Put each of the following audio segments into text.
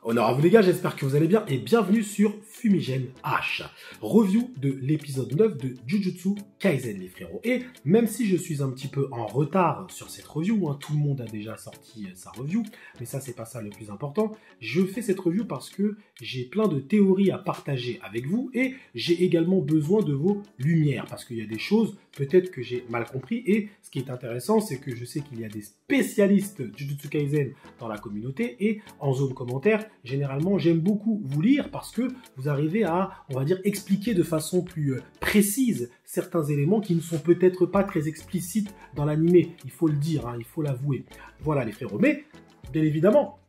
Honneur à vous les gars, j'espère que vous allez bien et bienvenue sur Fumigène H, review de l'épisode 9 de Jujutsu Kaisen les frérots. Et même si je suis un petit peu en retard sur cette review, tout le monde a déjà sorti sa review, mais ça c'est pas ça le plus important, je fais cette review parce que j'ai plein de théories à partager avec vous et j'ai également besoin de vos lumières parce qu'il y a des choses peut-être que j'ai mal compris et ce qui est intéressant c'est que je sais qu'il y a des spécialistes Jujutsu Kaisen dans la communauté et en zone commentaire, généralement j'aime beaucoup vous lire parce que vous arrivez à, on va dire, expliquer de façon plus précise certains éléments qui ne sont peut-être pas très explicites dans l'animé, il faut le dire, il faut l'avouer. Voilà les frérots, mais bien évidemment,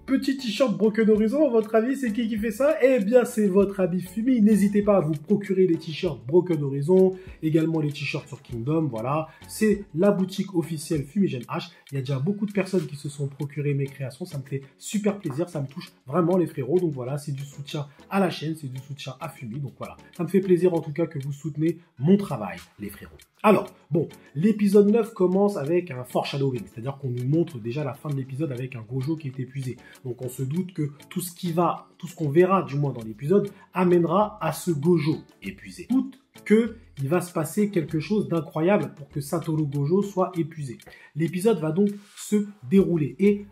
petit t-shirt Broken Horizon, à votre avis, c'est qui fait ça? Eh bien, c'est votre habit Fumi. N'hésitez pas à vous procurer les t-shirts Broken Horizon, également les t-shirts sur Kingdom, voilà. C'est la boutique officielle Fumigène H. Il y a déjà beaucoup de personnes qui se sont procurées mes créations, ça me fait super plaisir, ça me touche vraiment les frérots. Donc voilà, c'est du soutien à la chaîne, c'est du soutien à Fumi, donc voilà. Ça me fait plaisir en tout cas que vous soutenez mon travail, les frérots. Alors, bon, l'épisode 9 commence avec un foreshadowing, c'est-à-dire qu'on nous montre déjà la fin de l'épisode avec un Gojo qui est épuisé. Donc on se doute que tout ce qu'on verra du moins dans l'épisode, amènera à ce Gojo épuisé. Doute qu'il va se passer quelque chose d'incroyable pour que Satoru Gojo soit épuisé. L'épisode va donc se dérouler et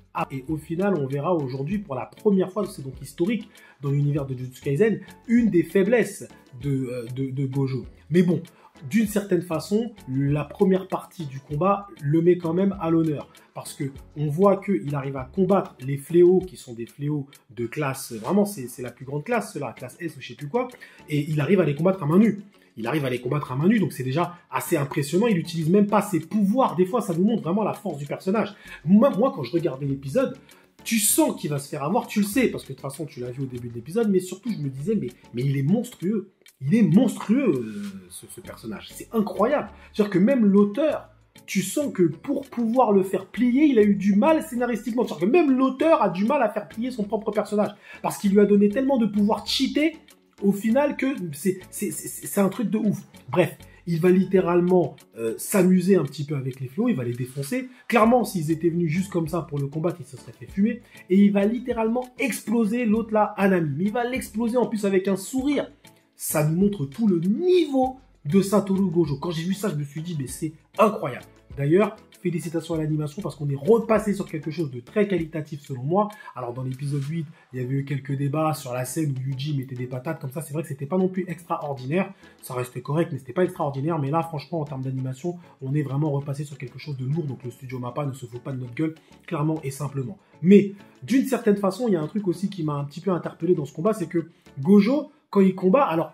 au final on verra aujourd'hui pour la première fois, c'est donc historique dans l'univers de Jujutsu Kaisen, une des faiblesses de Gojo. Mais bon, d'une certaine façon, la première partie du combat le met quand même à l'honneur. Parce que on voit qu'il arrive à combattre les fléaux qui sont des fléaux de classe, vraiment c'est la plus grande classe, la classe S ou je sais plus quoi, et il arrive à les combattre à main nue. Donc c'est déjà assez impressionnant, il n'utilise même pas ses pouvoirs, des fois ça nous montre vraiment la force du personnage. Moi quand je regardais l'épisode, tu sens qu'il va se faire avoir, tu le sais, parce que de toute façon tu l'as vu au début de l'épisode, mais surtout je me disais, mais il est monstrueux. Il est monstrueux, ce personnage. C'est incroyable. C'est-à-dire que même l'auteur, tu sens que pour pouvoir le faire plier, il a eu du mal scénaristiquement. C'est-à-dire que même l'auteur a du mal à faire plier son propre personnage. Parce qu'il lui a donné tellement de pouvoir cheater, au final, que c'est un truc de ouf. Bref, il va littéralement s'amuser un petit peu avec les fléaux, il va les défoncer. Clairement, s'ils étaient venus juste comme ça pour le combattre, ils se seraient fait fumer. Et il va littéralement exploser l'autre là, Anami. Mais il va l'exploser en plus avec un sourire. Ça nous montre tout le niveau de Satoru Gojo. Quand j'ai vu ça, je me suis dit, mais c'est incroyable. D'ailleurs, félicitations à l'animation parce qu'on est repassé sur quelque chose de très qualitatif selon moi. Alors dans l'épisode 8, il y avait eu quelques débats sur la scène où Yuji mettait des patates comme ça. C'est vrai que c'était pas non plus extraordinaire. Ça restait correct, mais c'était pas extraordinaire. Mais là, franchement, en termes d'animation, on est vraiment repassé sur quelque chose de lourd. Donc le studio Mappa ne se fout pas de notre gueule, clairement et simplement. Mais d'une certaine façon, il y a un truc aussi qui m'a un petit peu interpellé dans ce combat, c'est que Gojo, quand il combat, alors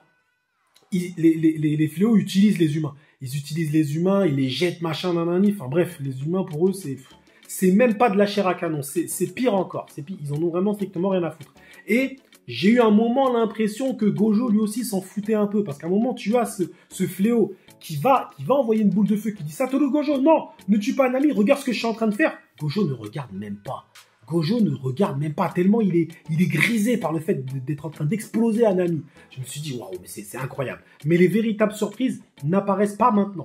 les fléaux utilisent les humains. Ils utilisent les humains, ils les jettent, machin, nanani. Enfin bref, les humains, pour eux, c'est même pas de la chair à canon. C'est pire encore. Ils en ont vraiment strictement rien à foutre. Et j'ai eu un moment l'impression que Gojo, lui aussi, s'en foutait un peu. Parce qu'à un moment, tu as ce fléau qui va envoyer une boule de feu, qui dit « Satoru Gojo, non, ne tue pas un ami, regarde ce que je suis en train de faire. » Gojo ne regarde même pas. Gojo ne regarde même pas, tellement il est grisé par le fait d'être en train d'exploser un ami. Je me suis dit, waouh, mais c'est incroyable. Mais les véritables surprises n'apparaissent pas maintenant.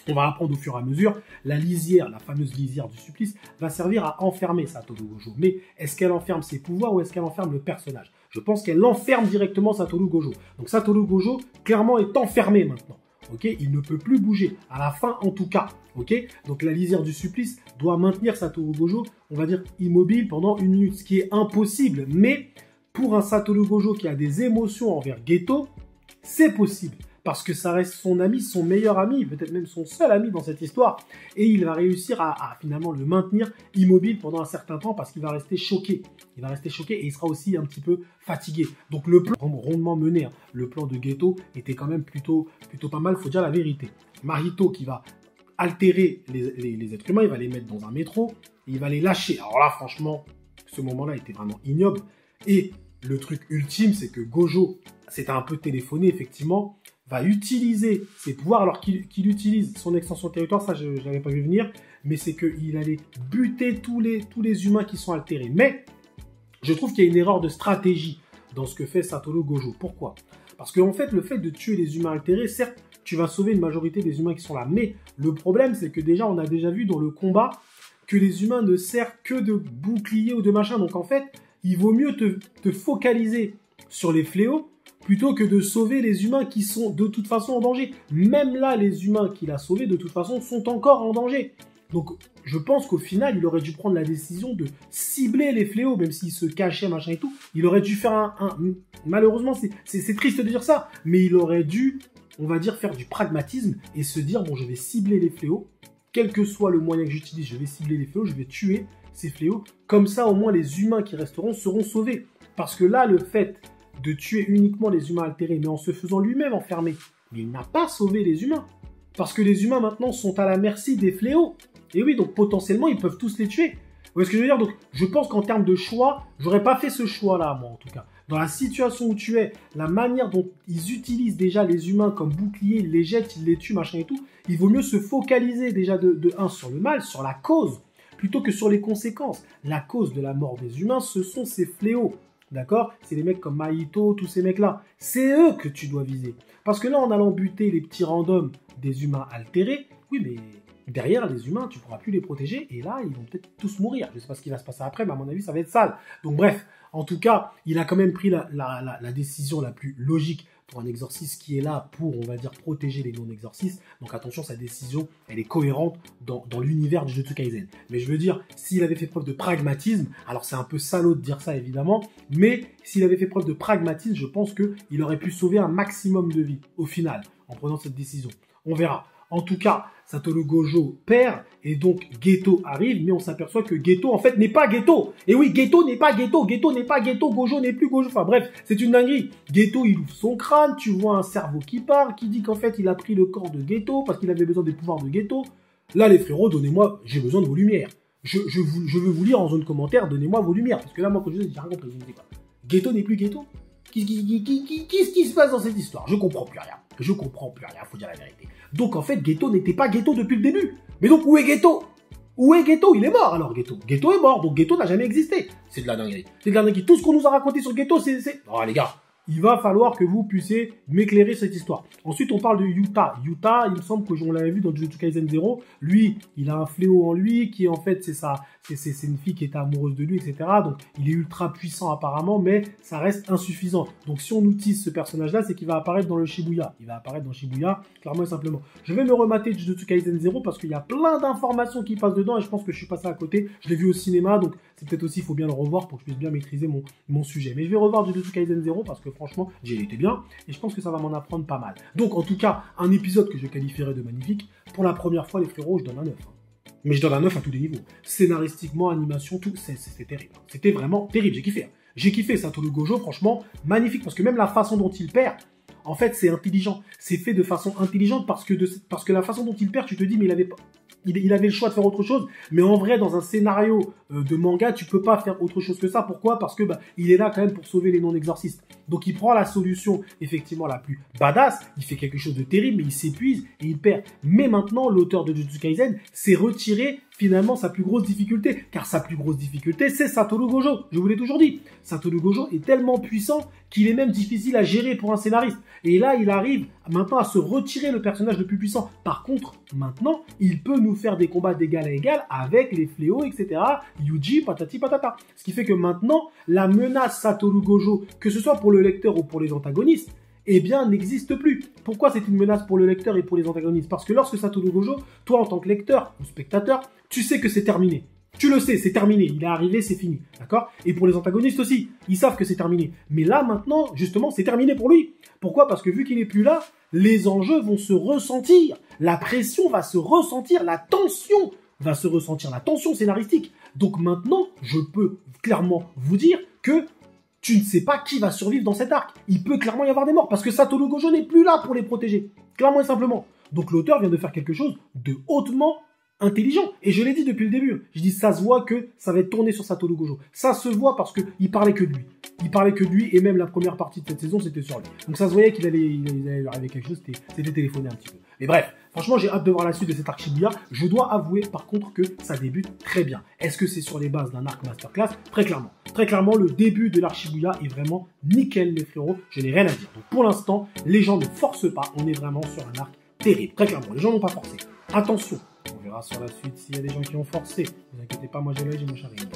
On va apprendre au fur et à mesure. La lisière, la fameuse lisière du supplice, va servir à enfermer Satoru Gojo. Mais est-ce qu'elle enferme ses pouvoirs ou est-ce qu'elle enferme le personnage? Je pense qu'elle enferme directement Satoru Gojo. Donc Satoru Gojo, clairement, est enfermé maintenant. Okay, il ne peut plus bouger, à la fin en tout cas. Okay, donc la lisière du supplice doit maintenir Satoru Gojo, on va dire, immobile pendant 1 minute, ce qui est impossible. Mais pour un Satoru Gojo qui a des émotions envers Geto, c'est possible. Parce que ça reste son ami, son meilleur ami, peut-être même son seul ami dans cette histoire. Et il va réussir à finalement le maintenir immobile pendant un certain temps parce qu'il va rester choqué. Il va rester choqué et il sera aussi un petit peu fatigué. Donc le plan, rondement mené, le plan de Geto était quand même plutôt pas mal, faut dire la vérité. Mahito qui va altérer les êtres humains, il va les mettre dans un métro, et il va les lâcher. Alors là, franchement, ce moment-là était vraiment ignoble. Et le truc ultime, c'est que Gojo, c'était un peu téléphoné, effectivement, va utiliser ses pouvoirs, alors qu'il utilise son extension territoire, ça je n'avais pas vu venir, mais c'est qu'il allait buter tous les humains qui sont altérés. Mais je trouve qu'il y a une erreur de stratégie dans ce que fait Satoru Gojo. Pourquoi? Parce qu'en fait, le fait de tuer les humains altérés, certes, tu vas sauver une majorité des humains qui sont là, mais le problème, c'est que déjà, on a déjà vu dans le combat que les humains ne servent que de bouclier ou de machin, donc en fait, il vaut mieux te focaliser sur les fléaux plutôt que de sauver les humains qui sont de toute façon en danger. Même là, les humains qu'il a sauvés, de toute façon, sont encore en danger. Donc, je pense qu'au final, il aurait dû prendre la décision de cibler les fléaux, même s'il se cachait, machin et tout. Il aurait dû faire malheureusement, c'est triste de dire ça, mais il aurait dû, on va dire, faire du pragmatisme et se dire, bon, je vais cibler les fléaux. Quel que soit le moyen que j'utilise, je vais cibler les fléaux, je vais tuer ces fléaux. Comme ça, au moins, les humains qui resteront seront sauvés. Parce que là, le fait de tuer uniquement les humains altérés, mais en se faisant lui-même enfermer, mais il n'a pas sauvé les humains. Parce que les humains, maintenant, sont à la merci des fléaux. Et oui, donc potentiellement, ils peuvent tous les tuer. Vous voyez ce que je veux dire? Donc, je pense qu'en termes de choix, j'aurais pas fait ce choix-là, moi, en tout cas. Dans la situation où tu es, la manière dont ils utilisent déjà les humains comme bouclier, ils les jettent, ils les tuent, machin et tout, il vaut mieux se focaliser déjà de un sur le mal, sur la cause, plutôt que sur les conséquences. La cause de la mort des humains, ce sont ces fléaux. D'accord? C'est les mecs comme Mahito, tous ces mecs-là. C'est eux que tu dois viser. Parce que là, en allant buter les petits randoms des humains altérés, oui, mais derrière, les humains, tu ne pourras plus les protéger. Et là, ils vont peut-être tous mourir. Je ne sais pas ce qui va se passer après, mais à mon avis, ça va être sale. Donc bref, en tout cas, il a quand même pris la décision la plus logique pour un exorciste qui est là pour, on va dire, protéger les non-exorcistes. Donc attention, sa décision, elle est cohérente dans l'univers du Jujutsu Kaisen. Mais je veux dire, s'il avait fait preuve de pragmatisme, alors c'est un peu salaud de dire ça évidemment, mais s'il avait fait preuve de pragmatisme, je pense qu'il aurait pu sauver un maximum de vies, au final, en prenant cette décision. On verra. En tout cas, Satoru Gojo perd, et donc Geto arrive, mais on s'aperçoit que Geto, en fait, n'est pas Geto. Et oui, Geto n'est pas Geto, Geto n'est pas Geto, Gojo n'est plus Gojo. Enfin bref, c'est une dinguerie. Geto, il ouvre son crâne, tu vois un cerveau qui parle, qui dit qu'en fait, il a pris le corps de Geto, parce qu'il avait besoin des pouvoirs de Geto. Là, les frérots, donnez-moi, j'ai besoin de vos lumières. Je veux vous lire en zone commentaire, donnez-moi vos lumières. Parce que là, moi, quand je dis, j'ai rien compris, je me dis quoi. Geto n'est plus Geto? Qu'est-ce qui se passe dans cette histoire? Je comprends plus rien. Je comprends plus rien, faut dire la vérité. Donc en fait, Geto n'était pas Geto depuis le début. Mais donc où est Geto? Où est Geto? Il est mort alors, Geto. Geto est mort, donc Geto n'a jamais existé. C'est de la dinguerie. C'est de la dinguerie. Tout ce qu'on nous a raconté sur Geto, c'est... Oh les gars, il va falloir que vous puissiez m'éclairer cette histoire. Ensuite, on parle de Yuta. Yuta, il me semble que on l'avait vu dans Jujutsu Kaisen 0. Lui, il a un fléau en lui qui, en fait, c'est une fille qui était amoureuse de lui, etc. Donc, il est ultra puissant apparemment, mais ça reste insuffisant. Donc, si on utilise ce personnage-là, c'est qu'il va apparaître dans le Shibuya. Il va apparaître dans Shibuya, clairement et simplement. Je vais me remater Jujutsu Kaisen 0 parce qu'il y a plein d'informations qui passent dedans et je pense que je suis passé à côté. Je l'ai vu au cinéma, donc c'est peut-être aussi, il faut bien le revoir pour que je puisse bien maîtriser mon sujet. Mais je vais revoir Jujutsu Kaisen 0 parce que franchement, j'y ai été bien et je pense que ça va m'en apprendre pas mal. Donc, en tout cas, un épisode que je qualifierais de magnifique. Pour la première fois, les frérots, je donne un 9. Mais je donne un 9 à tous les niveaux. Scénaristiquement, animation, tout, c'était terrible. C'était vraiment terrible, j'ai kiffé. J'ai kiffé Satoru Gojo, franchement, magnifique, parce que même la façon dont il perd, en fait, c'est intelligent. C'est fait de façon intelligente parce que la façon dont il perd, tu te dis, mais il avait le choix de faire autre chose, mais en vrai, dans un scénario de manga, tu peux pas faire autre chose que ça. Pourquoi? Parce que il est là quand même pour sauver les non-exorcistes. Donc il prend la solution effectivement la plus badass, il fait quelque chose de terrible, mais il s'épuise et il perd. Mais maintenant, l'auteur de Jujutsu Kaisen s'est retiré finalement sa plus grosse difficulté, car sa plus grosse difficulté, c'est Satoru Gojo. Je vous l'ai toujours dit. Satoru Gojo est tellement puissant qu'il est même difficile à gérer pour un scénariste. Et là, il arrive maintenant à se retirer le personnage le plus puissant. Par contre, maintenant, il peut nous faire des combats d'égal à égal avec les fléaux, etc. Yuji, patati patata. Ce qui fait que maintenant, la menace Satoru Gojo, que ce soit pour le lecteur ou pour les antagonistes, eh bien, n'existe plus. Pourquoi c'est une menace pour le lecteur et pour les antagonistes? Parce que lorsque Satoru Gojo, toi en tant que lecteur ou spectateur, tu sais que c'est terminé. Tu le sais, c'est terminé. Il est arrivé, c'est fini. D'accord? Et pour les antagonistes aussi, ils savent que c'est terminé. Mais là, maintenant, justement, c'est terminé pour lui. Pourquoi? Parce que vu qu'il n'est plus là, les enjeux vont se ressentir. La pression va se ressentir. La tension va se ressentir. La tension scénaristique. Donc maintenant, je peux clairement vous dire que tu ne sais pas qui va survivre dans cet arc. Il peut clairement y avoir des morts parce que Satoru Gojo n'est plus là pour les protéger. Clairement et simplement. Donc l'auteur vient de faire quelque chose de hautement intelligent. Et je l'ai dit depuis le début. Je dis, ça se voit que ça va être tourné sur Satoru Gojo. Ça se voit parce qu'il parlait que de lui. Il parlait que de lui et même la première partie de cette saison, c'était sur lui. Donc ça se voyait qu'il allait arriver quelque chose, c'était téléphoné un petit peu. Mais bref, franchement, j'ai hâte de voir la suite de cet arc Shibuya. Je dois avouer, par contre, que ça débute très bien. Est-ce que c'est sur les bases d'un arc masterclass? Très clairement. Très clairement, le début de l'arc Shibuya est vraiment nickel, les frérots. Je n'ai rien à dire. Donc pour l'instant, les gens ne forcent pas. On est vraiment sur un arc terrible. Très clairement, les gens n'ont pas forcé. Attention, on verra sur la suite s'il y a des gens qui ont forcé. Ne vous inquiétez pas, moi j'ai l'œil, j'ai mon Sharingan.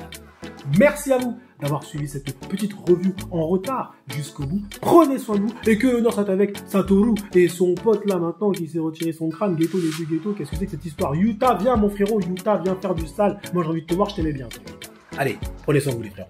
Merci à vous d'avoir suivi cette petite review en retard jusqu'au bout. Prenez soin de vous et que l'honneur soit avec Satoru et son pote là maintenant qui s'est retiré son crâne. Ghetto, les deux ghetto, qu'est-ce que c'est que cette histoire? Yuta, viens mon frérot, Yuta, viens faire du sale. Moi j'ai envie de te voir, je t'aimais bien. Allez, prenez soin de vous les frérots.